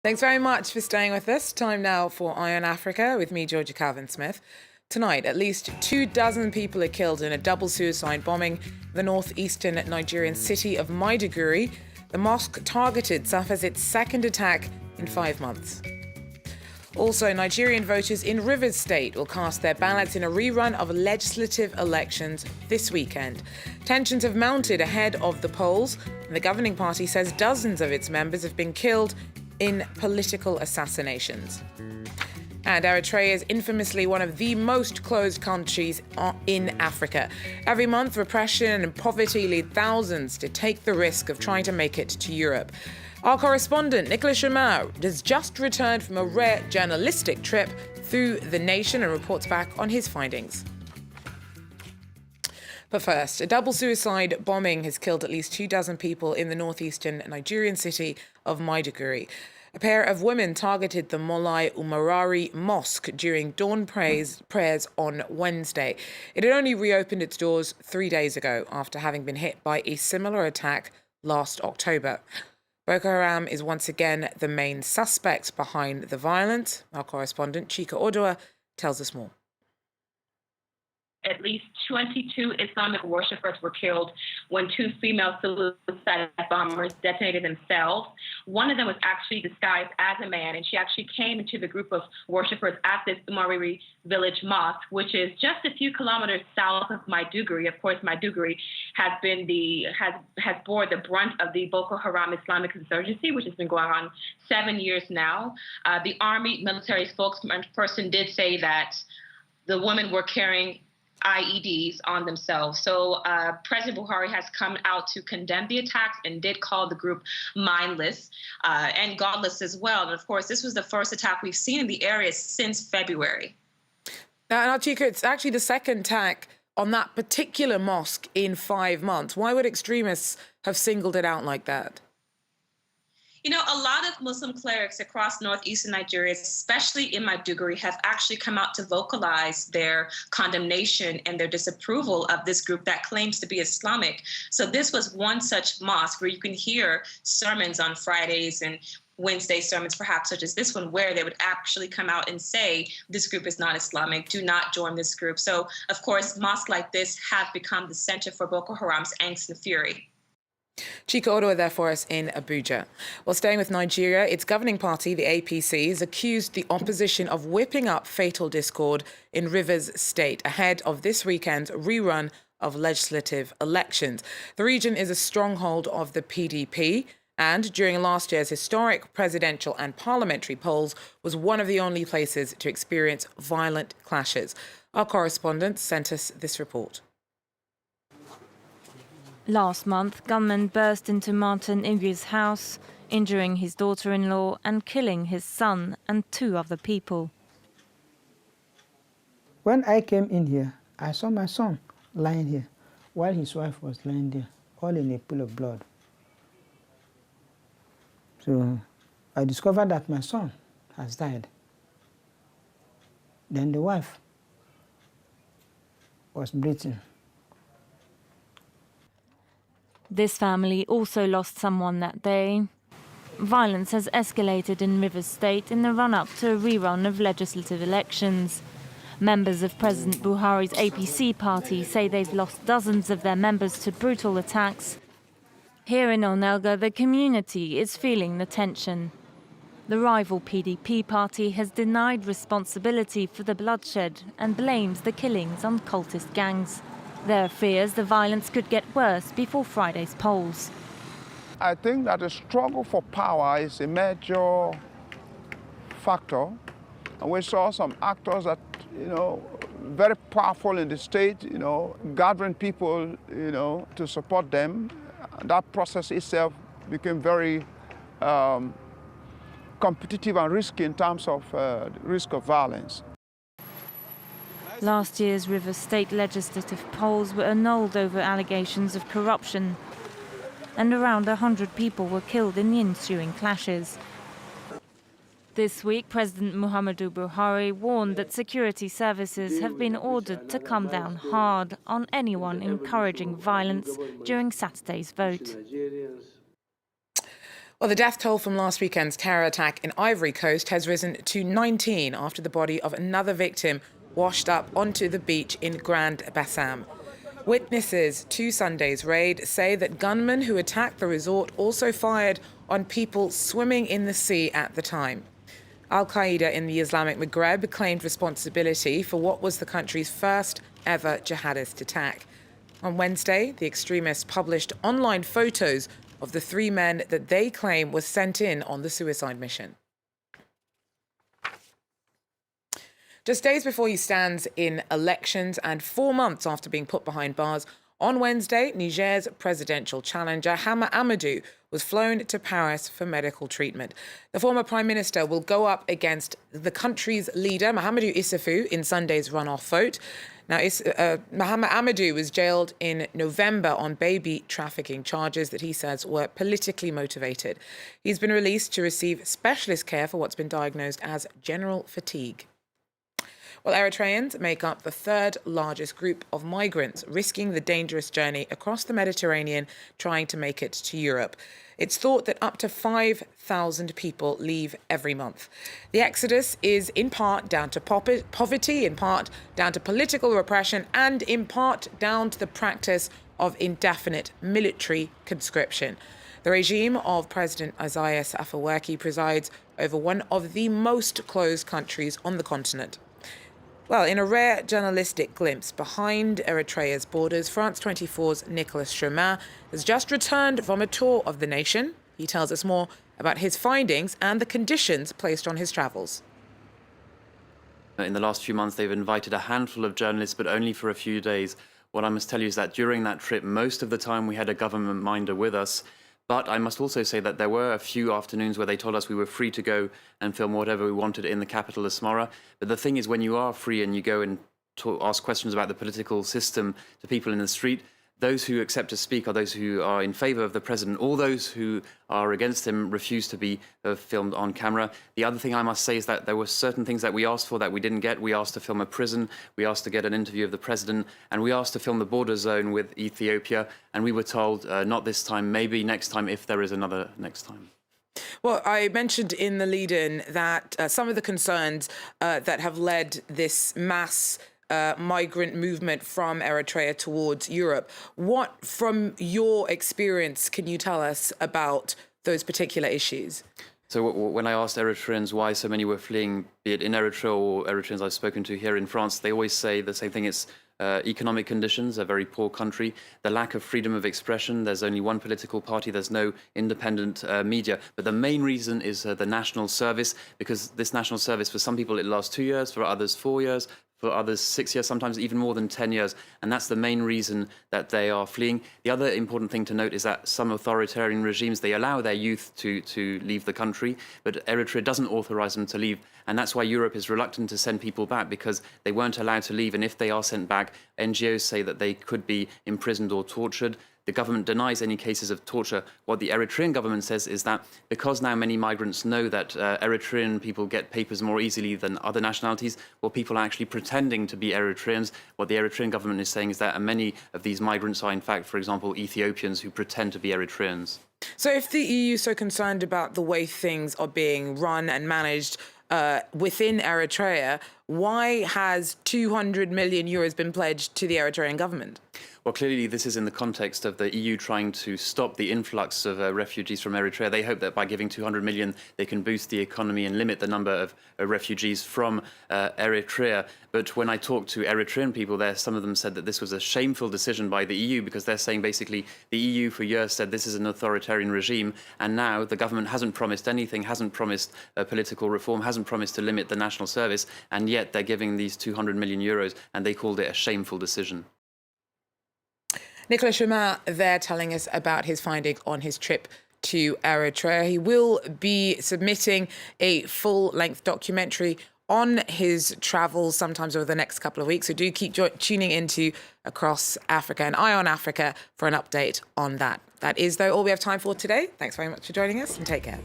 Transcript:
Thanks very much for staying with us. Time now for Eye on Africa with me, Georgia Calvin-Smith. Tonight, at least 24 people are killed in a double suicide bombing in the northeastern Nigerian city of Maiduguri. The mosque targeted suffers its second attack in 5 months. Also, Nigerian voters in Rivers State will cast their ballots in a rerun of legislative elections this weekend. Tensions have mounted ahead of the polls, and the governing party says dozens of its members have been killed in political assassinations. And Eritrea is infamously one of the most closed countries in Africa. Every month, repression and poverty lead thousands to take the risk of trying to make it to Europe. Our correspondent, Nicolas Germain, has just returned from a rare journalistic trip through the nation and reports back on his findings. But first, a double suicide bombing has killed at least 24 people in the northeastern Nigerian city of Maiduguri. A pair of women targeted the Molai Umarari Mosque during dawn prayers on Wednesday. It had only reopened its doors 3 days ago after having been hit by a similar attack last October. Boko Haram is once again the main suspect behind the violence. Our correspondent, Chika Odua, tells us more. At least 22 Islamic worshippers were killed when 2 female suicide bombers detonated themselves. One of them was actually disguised as a man, and she actually came into the group of worshippers at this Umariri village mosque, which is just a few kilometers south of Maiduguri. Of course, Maiduguri has bore the brunt of the Boko Haram Islamic insurgency, which has been going on 7 years now. The army military spokesperson did say that the women were carrying IEDs on themselves. So President Buhari has come out to condemn the attacks and did call the group mindless and godless as well. And of course, this was the first attack we've seen in the area since February. Now, Chika, it's actually the second attack on that particular mosque in 5 months. Why would extremists have singled it out like that? You know, a lot of Muslim clerics across northeastern Nigeria, especially in Maiduguri, have actually come out to vocalize their condemnation and their disapproval of this group that claims to be Islamic. So this was one such mosque where you can hear sermons on Fridays and Wednesday sermons, perhaps such as this one, where they would actually come out and say, this group is not Islamic, do not join this group. So, of course, mosques like this have become the center for Boko Haram's angst and fury. Chika Odua there for us in Abuja. Well, staying with Nigeria, its governing party, the APC, has accused the opposition of whipping up fatal discord in Rivers State ahead of this weekend's rerun of legislative elections. The region is a stronghold of the PDP and during last year's historic presidential and parliamentary polls was one of the only places to experience violent clashes. Our correspondent sent us this report. Last month, gunmen burst into Martin Igwe's house, injuring his daughter-in-law and killing his son and 2 other people. When I came in here, I saw my son lying here, while his wife was lying there, all in a pool of blood. So I discovered that my son has died. Then the wife was breathing. This family also lost someone that day. Violence has escalated in Rivers State in the run-up to a rerun of legislative elections. Members of President Buhari's APC party say they've lost dozens of their members to brutal attacks. Here in Onelga, the community is feeling the tension. The rival PDP party has denied responsibility for the bloodshed and blames the killings on cultist gangs. There are fears the violence could get worse before Friday's polls. I think that the struggle for power is a major factor. And we saw some actors that, very powerful in the state, gathering people, to support them. That process itself became very competitive and risky in terms of risk of violence. Last year's Rivers State legislative polls were annulled over allegations of corruption, and around 100 people were killed in the ensuing clashes. This week, President Muhammadu Buhari warned that security services have been ordered to come down hard on anyone encouraging violence during Saturday's vote. Well, the death toll from last weekend's terror attack in Ivory Coast has risen to 19 after the body of another victim washed up onto the beach in Grand Bassam. Witnesses to Sunday's raid say that gunmen who attacked the resort also fired on people swimming in the sea at the time. Al-Qaeda in the Islamic Maghreb claimed responsibility for what was the country's first ever jihadist attack. On Wednesday, the extremists published online photos of the 3 men that they claim were sent in on the suicide mission. Just days before he stands in elections and 4 months after being put behind bars, on Wednesday, Niger's presidential challenger, Hama Amadou, was flown to Paris for medical treatment. The former prime minister will go up against the country's leader, Mahamadou Issoufou, in Sunday's runoff vote. Now, Mahama Amadou was jailed in November on baby trafficking charges that he says were politically motivated. He's been released to receive specialist care for what's been diagnosed as general fatigue. Well, Eritreans make up the 3rd largest group of migrants risking the dangerous journey across the Mediterranean trying to make it to Europe. It's thought that up to 5,000 people leave every month. The exodus is in part down to poverty, in part down to political repression, and in part down to the practice of indefinite military conscription. The regime of President Isaias Afwerki presides over one of the most closed countries on the continent. Well, in a rare journalistic glimpse behind Eritrea's borders, France 24's Nicolas Germain has just returned from a tour of the nation. He tells us more about his findings and the conditions placed on his travels. In the last few months, they've invited a handful of journalists, but only for a few days. What I must tell you is that during that trip, most of the time we had a government minder with us. But I must also say that there were a few afternoons where they told us we were free to go and film whatever we wanted in the capital, Asmara. But the thing is, when you are free and you go and ask questions about the political system to people in the street, those who accept to speak are those who are in favour of the president. All those who are against him refuse to be filmed on camera. The other thing I must say is that there were certain things that we asked for that we didn't get. We asked to film a prison, we asked to get an interview of the president, and we asked to film the border zone with Ethiopia. And we were told, not this time, maybe next time, if there is another next time. Well, I mentioned in the lead-in that some of the concerns that have led this mass migrant movement from Eritrea towards Europe. What, from your experience, can you tell us about those particular issues? So when I asked Eritreans why so many were fleeing, be it in Eritrea or Eritreans I've spoken to here in France, they always say the same thing. It's economic conditions, a very poor country, the lack of freedom of expression. There's only one political party. There's no independent media. But the main reason is the national service, because this national service, for some people, it lasts 2 years, for others 4 years, for others 6 years, sometimes even more than 10 years. And that's the main reason that they are fleeing. The other important thing to note is that some authoritarian regimes, they allow their youth to leave the country, but Eritrea doesn't authorize them to leave. And that's why Europe is reluctant to send people back, because they weren't allowed to leave. And if they are sent back, NGOs say that they could be imprisoned or tortured. The government denies any cases of torture. What the Eritrean government says is that because now many migrants know that Eritrean people get papers more easily than other nationalities, well, people are actually pretending to be Eritreans. What the Eritrean government is saying is that many of these migrants are, in fact, for example, Ethiopians who pretend to be Eritreans. So if the EU is so concerned about the way things are being run and managed within Eritrea, why has 200 million euros been pledged to the Eritrean government? Well, clearly this is in the context of the EU trying to stop the influx of refugees from Eritrea. They hope that by giving 200 million, they can boost the economy and limit the number of refugees from Eritrea. But when I talked to Eritrean people there, some of them said that this was a shameful decision by the EU, because they're saying basically the EU for years said this is an authoritarian regime, and now the government hasn't promised anything, hasn't promised political reform, hasn't promised to limit the national service, and yet they're giving these 200 million euros, and they called it a shameful decision. Nicolas Germain there telling us about his findings on his trip to Eritrea. He will be submitting a full-length documentary on his travels sometimes over the next couple of weeks. So do keep tuning into Across Africa and Eye on Africa for an update on that. That is, though, all we have time for today. Thanks very much for joining us and take care.